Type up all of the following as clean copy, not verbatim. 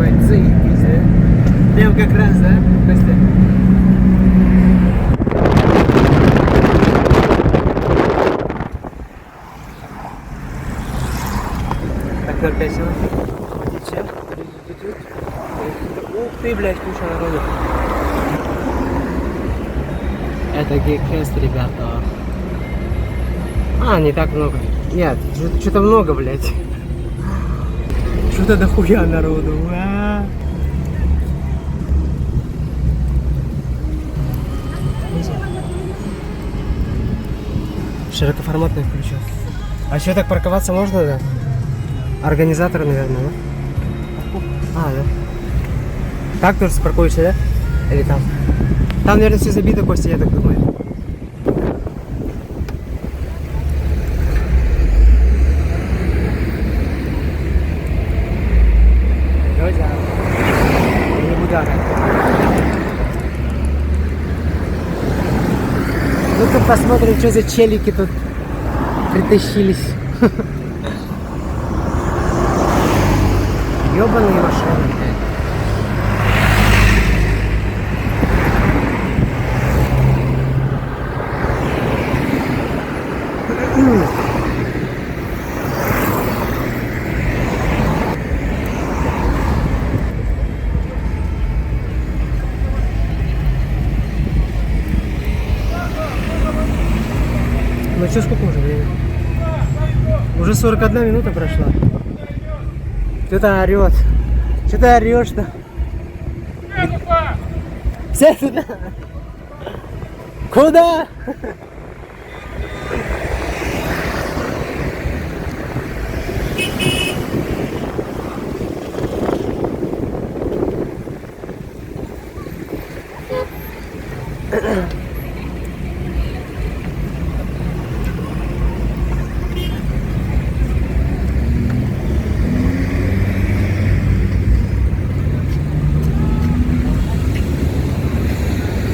ебать, заебись, да? Прям как раз, да, Костя? Так, 0,5 сел. Ух ты, блядь, куча народу. Это гейкфест, ребята. А, не так много. Нет, что-то много, блядь. Что-то дохуя народу. Широкоформатный включил. А что, так парковаться можно, да? Организаторы, наверное, да? А, да. Так тоже паркуешься, да? Или там? Там, наверное, все забито, Костя, я так думаю. Друзья, не буду орать. Ну-ка посмотрим, что за челики тут притащились. Ёбаные машины. Ну что, сколько уже времени? Уже 41 минута прошла. Кто-то орет. Что ты орешь-то? Все туда. Куда?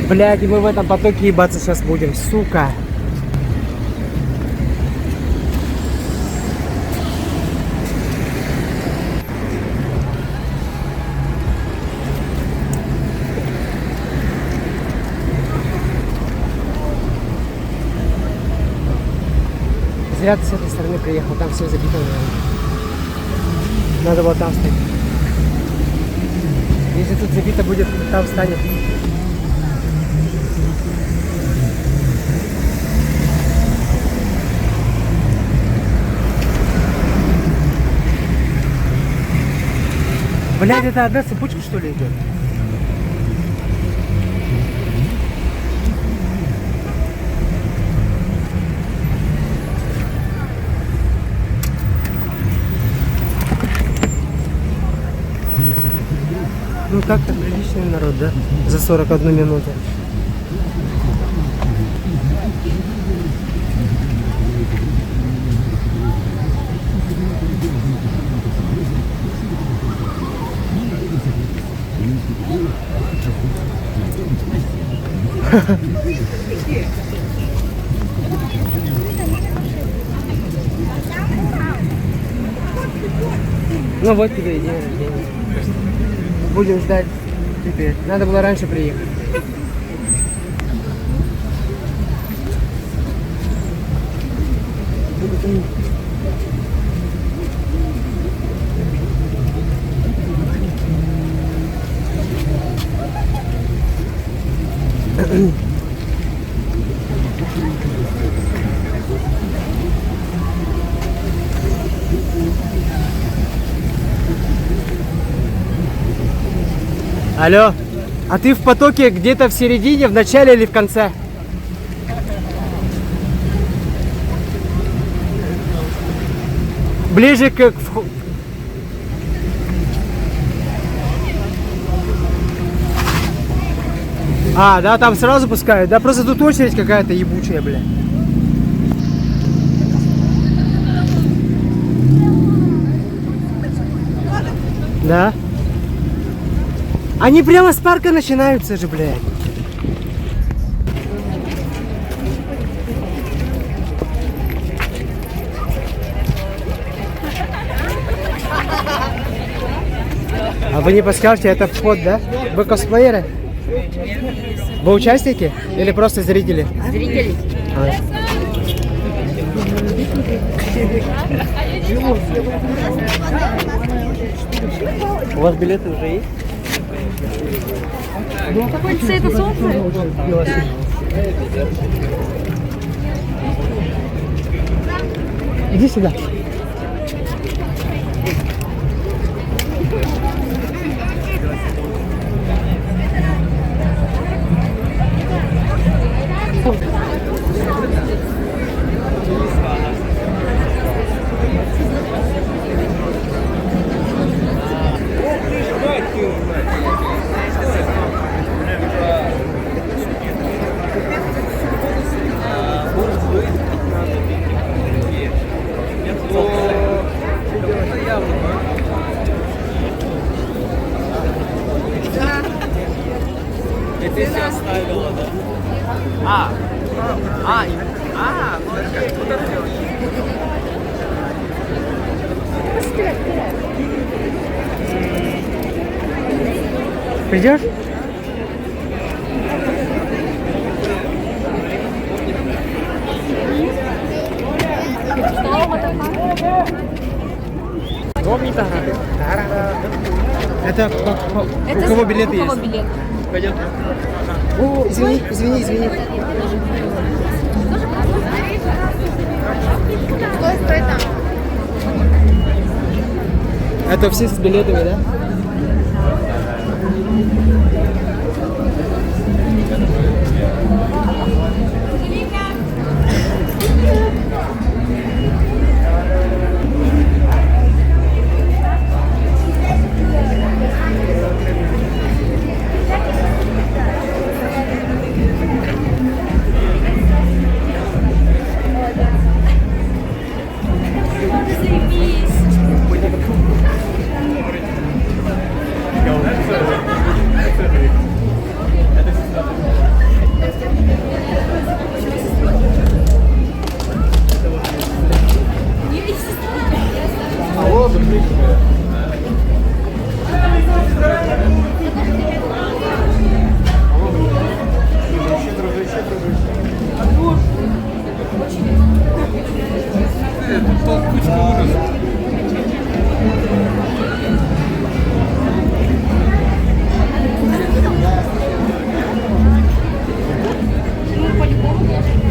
Блядь, и мы в этом потоке ебаться сейчас будем, сука. Зря ты с этой стороны приехал, там все забито, наверное. Надо было там стоять. Если тут забито будет, там встанет. Блядь, это одна цепочка, что ли, идет? Ну как-то приличный народ, да? За 41 минуту. Ну вот тебе и день рождения. Будем ждать теперь. Надо было раньше приехать. Алло, а ты в потоке где-то в середине, в начале или в конце? Ближе к... А, да, там сразу пускают. Да, просто тут очередь какая-то ебучая, бля. Да? Они прямо с парка начинаются же, блядь. А вы не подскажете, это вход, да? Вы косплееры? Вы участники или просто зрители? Зрители. У вас билеты уже есть? Какой цвет это солнце? Иди сюда. Ты все оставила, да? Придешь? Это у кого билеты у кого есть? билет? Пойдет. О, извини. Стой там. Это все с билетами, да?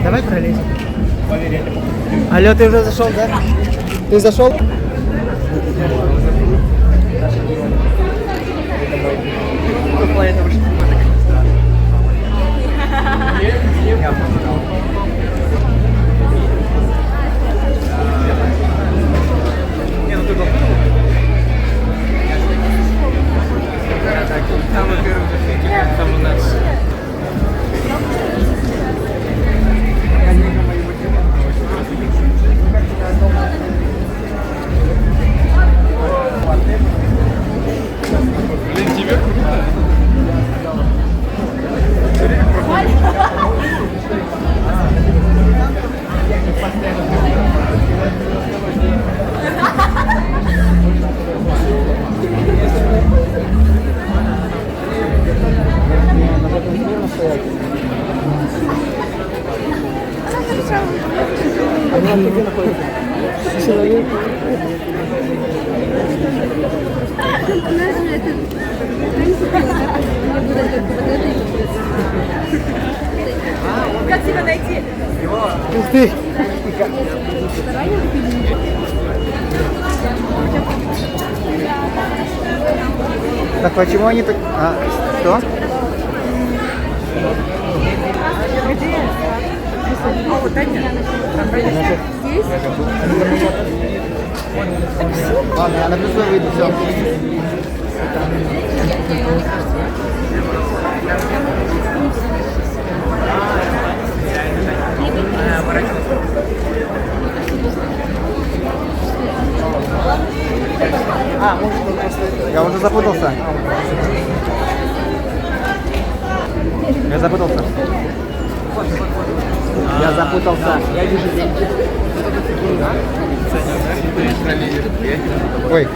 Давай пролезем. Алло, ты уже зашел, да? Ты зашел? Там у нас. Блин, тебе круто. Как тебя найти? Ух ты! Так почему они так... что? Ладно, я на плюс выйду, все. Я уже запутался. Я запутался. Я вижу деньги. Ой,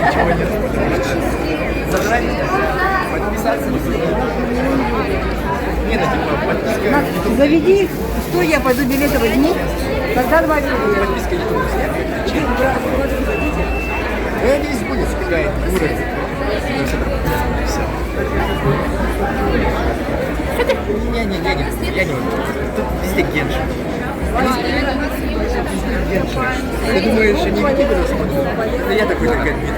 ничего нет. Зажать, подписаться. Не, ну типа подписка. Заведи, что я пойду билеты возьму. Тогда 2 билета. Подписка YouTube. Я здесь будет сбегает уровень. Не, я не буду. Тут везде Геншин. Ты думаешь, они в Киберу смотрят? Да я такой только видел.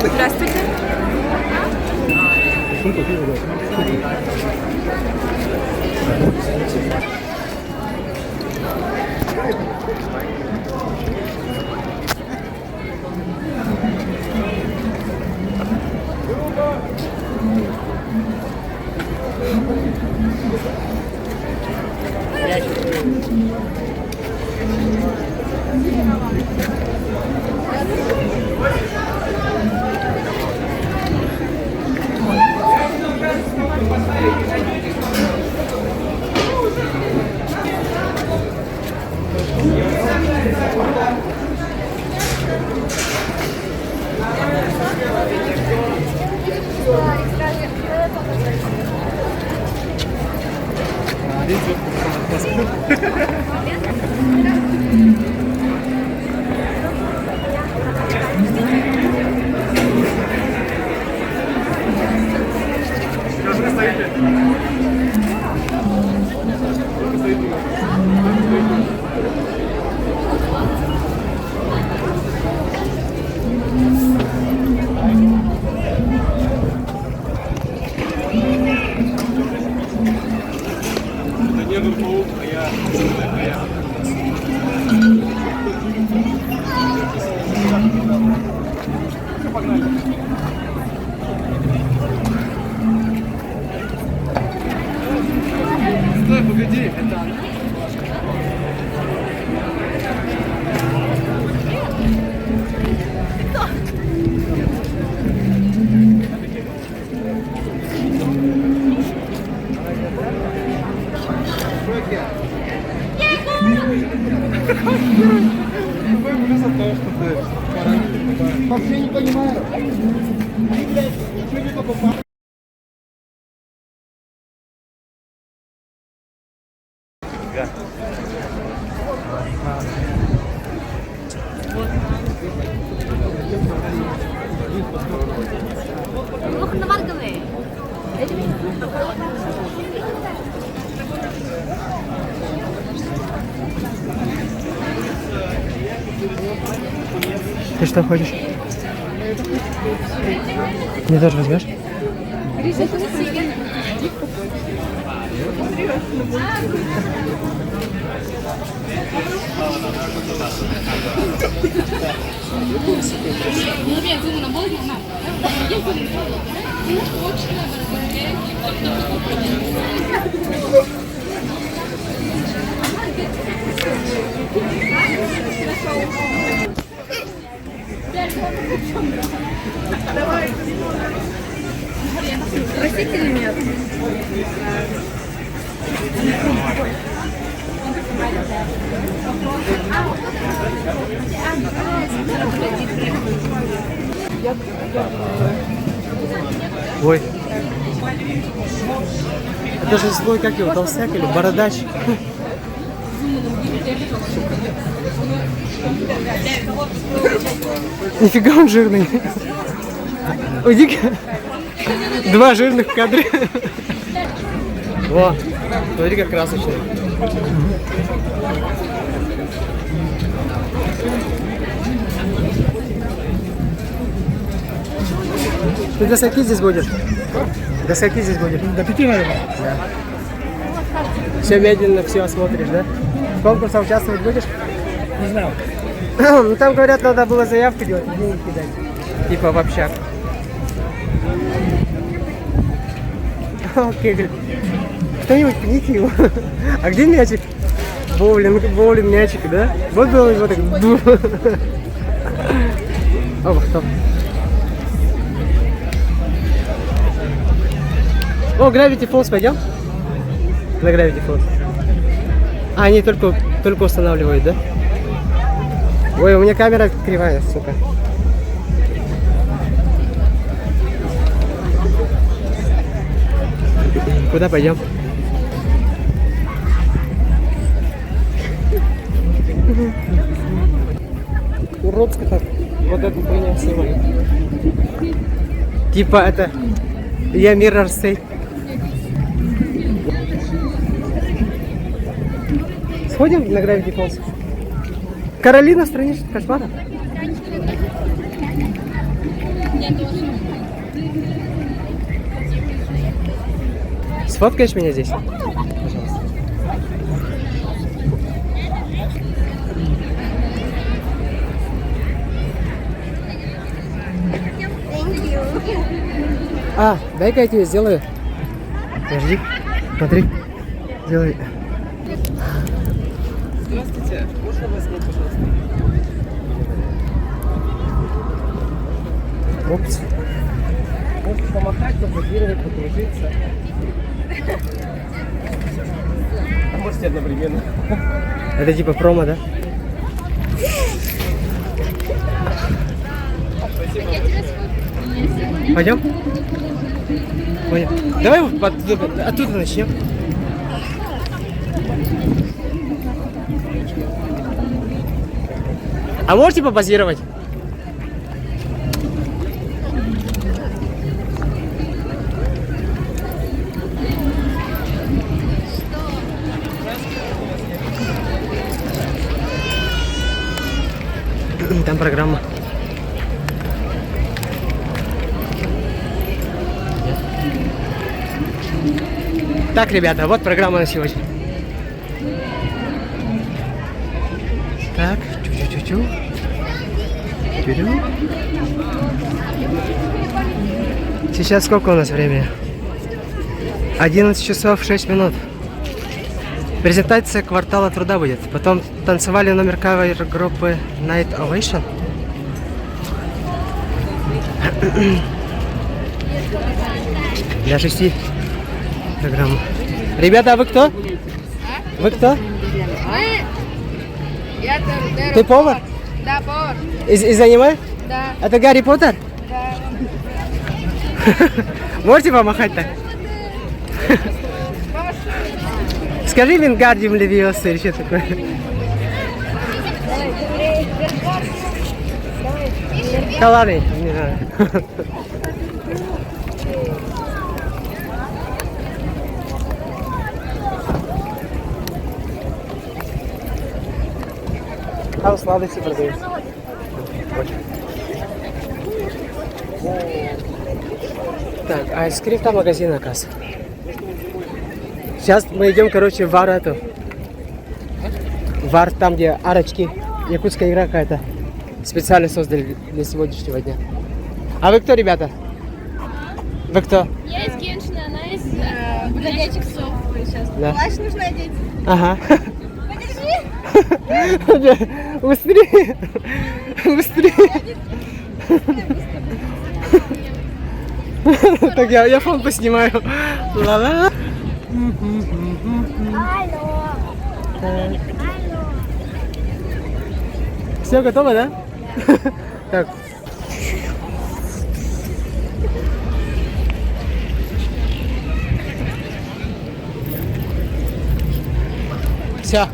Здравствуйте. Стой, погоди, это она. Вообще не понимаю. Ты что хочешь? Мне тоже возьмешь? Простите меня. Ой. Это же свой, как его, толстяк или бородач? Нифига он жирный. Уйди-ка. 2 жирных кадра. Во, смотри, как красочный. Ты до скольки здесь будешь? До скольки здесь будешь? До 5, наверное. Да. Все медленно, все осмотришь, да? В конкурсах участвовать будешь? Не знаю. Ну там, говорят, надо было заявку делать, денег кидать. Типа в общак. Окей, говорит. Кто-нибудь пните его. А где мячик? Боулинг, мячик, да? Вот был его так. Опа, стоп. О, Gravity Falls пойдем? На Gravity Falls. А, они только устанавливают, да? Ой, у меня камера кривая, сука. Куда пойдем? Уродско так. Вот эту хуйню снимали. Типа это... Я Mirror State. Сходим на Gravity Falls? Каролина, страничка кошмара. Сфоткаешь меня здесь? Пожалуйста. А, дай-ка я тебе сделаю. Подожди, смотри. Сделай. Здравствуйте. Можно вас снять, пожалуйста? Опс. Можете помахать, пофотографировать, покружиться. А можете одновременно. Это типа промо, да? Пойдем? Пойдем. Давай оттуда начнем. А можете попозировать? Там программа. Так, ребята, вот программа на сегодня. Так, чу-чу-чу-чу. Чу-чу. Сейчас сколько у нас времени? 11 часов 6 минут. Презентация квартала труда будет. Потом танцевали номер кавер группы Night Ovation. Для 6 программа. Ребята, а вы кто? Вы кто? Я Ты повар? Да, повар. Из аниме? Да. Это Гарри Поттер? Да. Можете помахать так? Скажи Вингардиум Левиоса или что такое? Да ладно, не знаю. Там сладости продаются. Так, а из крипта магазина касса. Сейчас мы идем, короче, в вар эту. Вар там, где арочки. Якутская игра какая-то. Специально создали для сегодняшнего дня. А вы кто, ребята? Вы кто? Я из Геншина, она из бродячих псов сейчас. Да. Плащ нужно одеть. Ага. Подержи. Быстрее. Быстрее. Так, я фон поснимаю. Ла-ла. Все готово, да? Так. Все.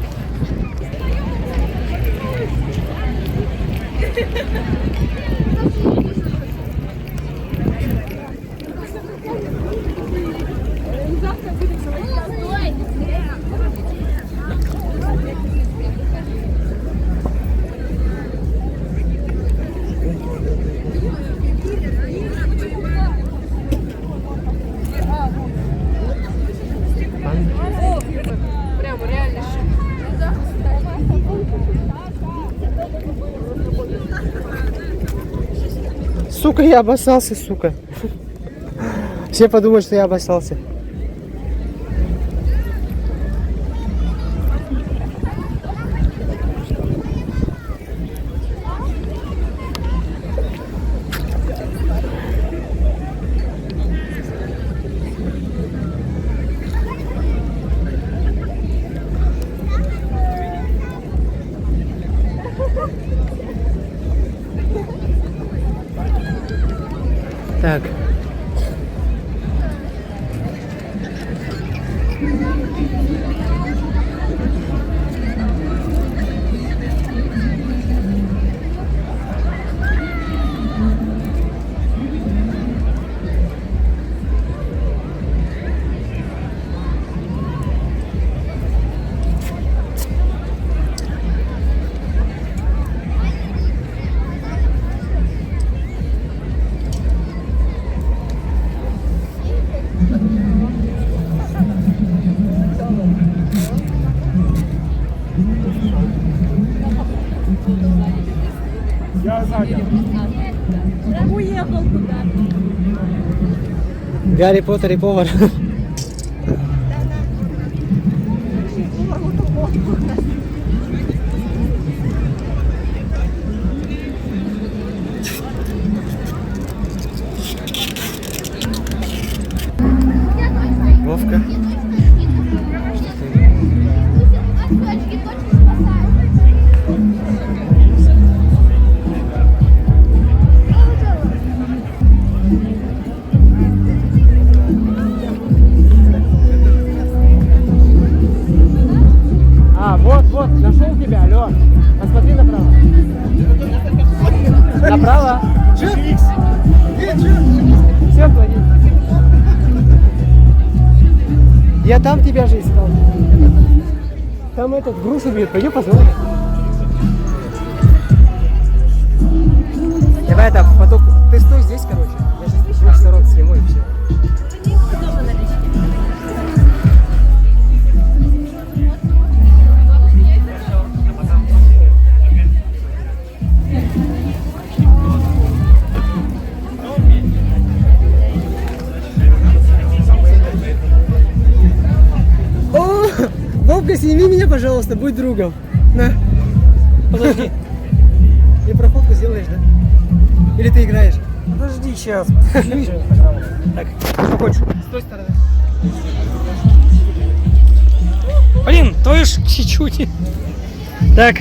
Прямо реально. Сука, я обоссался, сука. Все подумают, что я обоссался. Так. Гарри Поттер и повар. Вовка. Вот, нашел тебя, алло. Посмотри направо. Направо. Все, плани. Я там тебя же искал. Там этот грушу бьет, пойдем посмотрим. Давай так, поток. Ты стой здесь, короче. Я сейчас с двух сторон сниму и все. Вовка, сними меня, пожалуйста, будь другом. На. Подожди. И проходку сделаешь, да? Или ты играешь? Подожди, сейчас. Так, что хочешь? С той стороны. Блин, твою ж чуть-чуть. Так.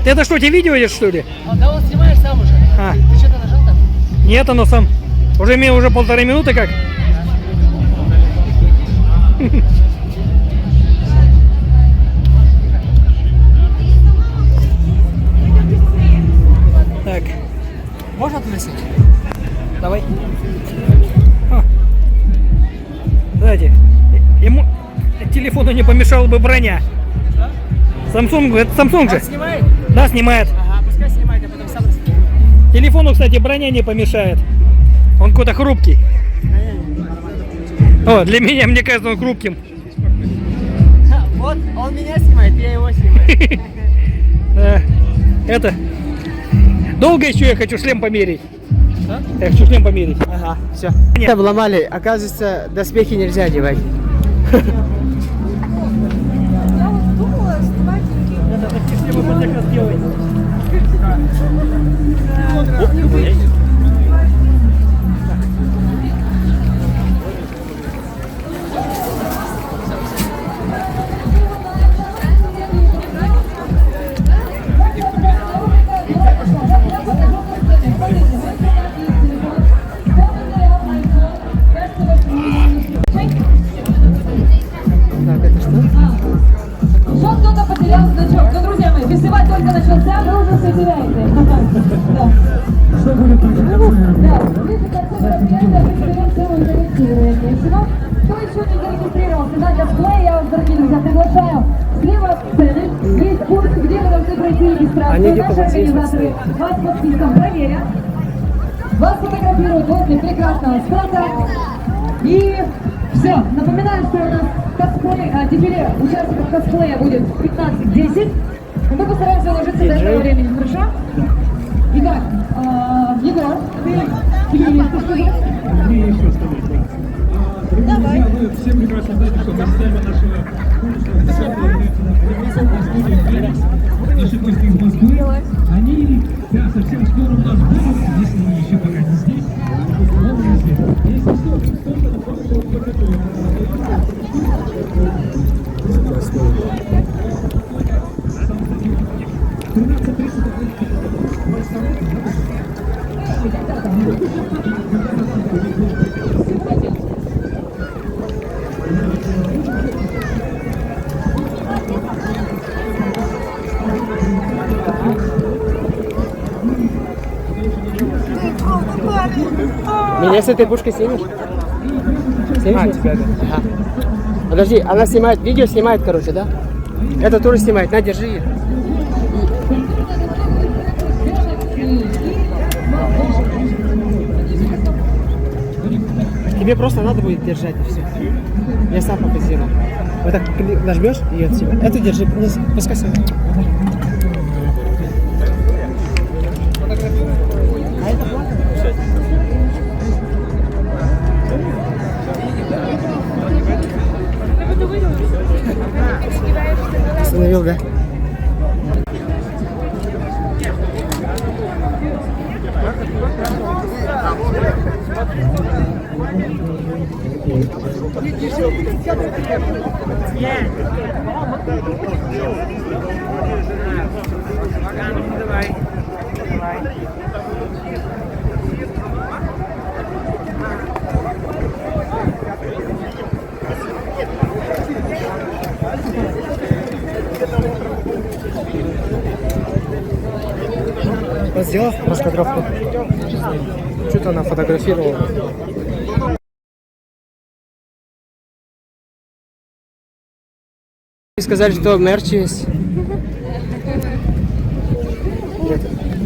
Это что, тебе видео идет, что ли? Да он снимаешь сам уже. А. Ты что-то нажал там? Нет, оно сам. Уже 1,5 минуты как? Так. Можно туда сесть? Давай. Кстати, ему телефону не помешала бы броня. Samsung, это Samsung же. Он снимает? Да, снимает. Ага, пускай снимает, я потом сам рассниму. Телефону, кстати, броня не помешает. Он какой-то хрупкий. О, для меня, мне кажется, он хрупким. Вот, он меня снимает, я его снимаю. Это. Долго еще я хочу шлем померить. Да? Я хочу шлем померить. Ага, все. Нет. Обломали, оказывается, доспехи нельзя одевать. Я вот думала, снимать Это такие шлемы под заказ делать. Так, это что? Еще кто-то потерял значок. Ну, друзья мои, фестиваль только начался, вы уже все теряете. Да. Да, ближе к концу мероприятия мы соберем целую коллективу всего. Кто еще не зарегистрировался на дисплее, я вас, дорогие друзья, приглашаю. Слева от сцены есть пункт, где вы должны пройти регистрацию. Наши организаторы вас под списком проверят. Вас фотографируют возле прекрасного стенда. И все. Напоминаю, что у нас косплей, дефиле участников косплея будет 15-10. Мы постараемся уложиться до этого времени, хорошо? Итак, Егор, ты есть что сказать? Давай. Вы все прекрасно знаете, что гостями нашего наши гости из Москвы, они совсем скоро у нас будут, если они еще пока не здесь. Если что, только на просто подготовим. Меня с этой пушкой снимешь? Снимешь? Тебя, да. Ага. Подожди, она снимает, видео снимает, короче, да? Это тоже снимает, на, держи ее. Тебе просто надо будет держать и все. Я сам попозирую. Вот так нажмешь и от себя. Это держи, пускай сюда. А это платно? Остановил, да? Он сделал раскадровку? Что-то она фотографировала. Сказали, что мерч есть. Нет.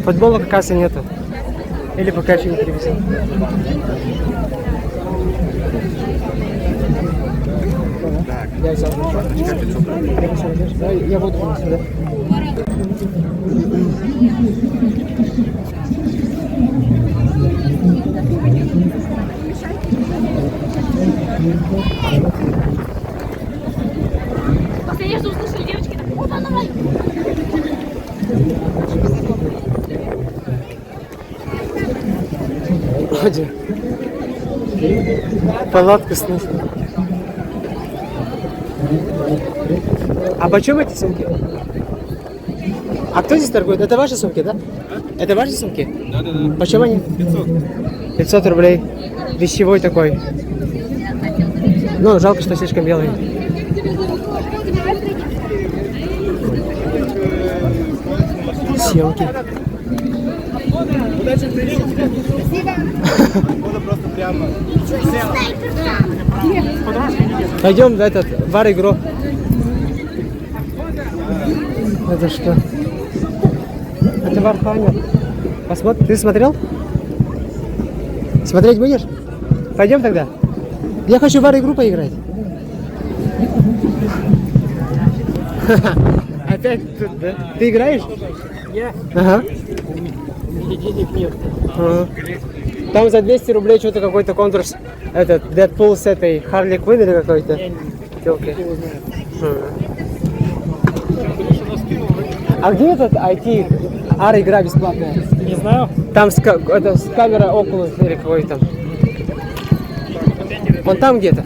Футбола, оказывается, нету. Или пока еще не привезли. Я взял. Я буду сюда. Конечно, услышали девочки, так, опа, давай. Вроде. Палатка снизу. А почем эти сумки? А кто здесь торгует? Это ваши сумки, да? Это ваши сумки? Да. Почем они? 500 рублей. Вещевой такой. Ну, жалко, что слишком белый. Съемки. Пойдем в этот бар-игру. Это что? Это Вархаммер. Посмотри, ты смотрел? Смотреть будешь? Пойдем тогда. Я хочу в бар-игру поиграть. Опять тут, да? Ты играешь? Я? Ага. Денег нет. Ага. Там за 200 рублей что-то какой-то конкурс. Этот Дэдпул с этой Харли Квинн или какой-то. Телки. А где этот IT игра бесплатная? Не знаю. Там с камера Oculus или какой-то. Вон там где-то.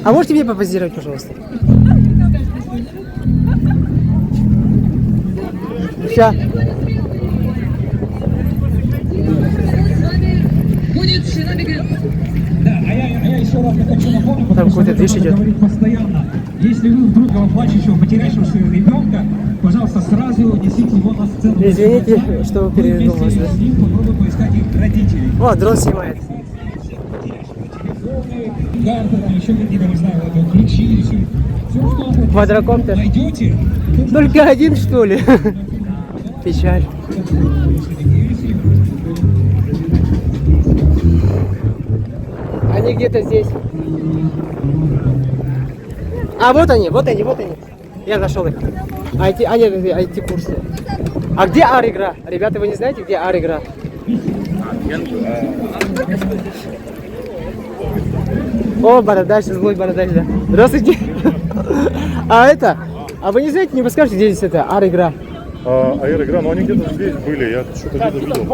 А можете мне попозировать, пожалуйста? Ща. Да, а я еще раз хочу напомнить, Там потому что какой-то это движ надо идет. говорить постоянно. Если вы вдруг плачущего, потерявшего своего ребенка, пожалуйста, сразу несите его на сцену. Извините, что Мы перевел вас, вместе да? с ним попробуем поискать их родителей. О, дрон снимает. Карты, там еще какие-то, не знаю, вот, ключи, все, что Квадрокоптер. найдете. Только один, что ли? Печаль. Они где-то здесь. А, вот они. Я нашел их. Нет, IT-курсы. А где AR-игра? Ребята, вы не знаете, где AR-игра? О, бородач, злой бородач, да. Здравствуйте. А вы не знаете, не подскажете, где здесь это AR-игра? Аэр-игра, но они где-то здесь были, я что-то где-то видел.